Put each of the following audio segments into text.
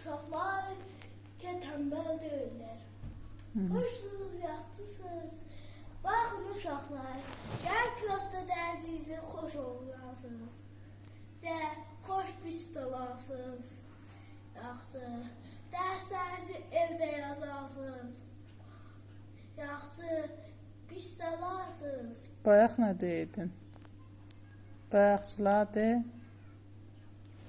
uşaqlar ki tənbəl deyirlər. Hoşsunuz, yaxşısınız. Baxın uşaqlar, gəl klasda dərsinizə xoş olasınız. Xoş pist olasınız. Yaxşı. Dərslərinizi evdə yazarsınız. Yaxşı. Pist olarsınız. Bayaq nə deydin? Bayaqçılar de.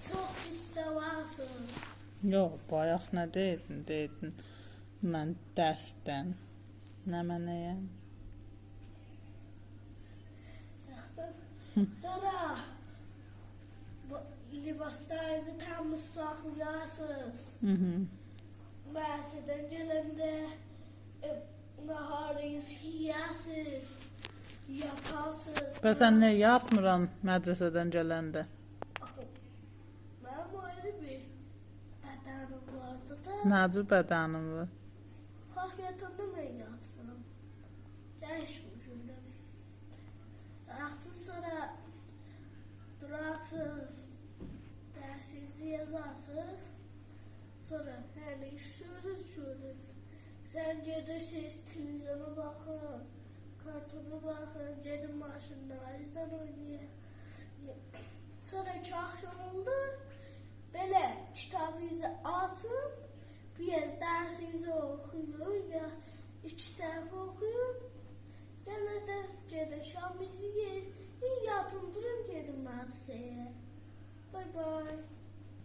Çox pist olarsınız. Yox, bayaq nə deydin? Deydin, mən dərsdən. Nə mənəyəm? Yaxşı. Sonra libaslarınızı təmiz saxlayarsınız. Mərsədən gələndə naharınızı yeyərsiniz, yatarsınız. Bəs sən nə yatmıram mədrəsədən gələndə? Mənim ayrı bir bədənim vardı da. Nəcür bədənim var? Xalq yatanda mən yatmıram. Dəyişmişəm. Yaxşı, sonra durarsınız, dərsinizi yazarsınız. Sonra hər nə işləyirsiniz görün. Sən gedirsiniz, televizyona baxın, kartona baxın, gedin maşınlarınızdan oynayın. Sonra ki axşam oldu, belə kitabınızı açın, biraz dərsinizi oxuyun, ya 2 səhifə oxuyun. Gəlmədən gedin, şamınızı yeyin, yatın, durun, gedin mədrəsəyə. Bye bye.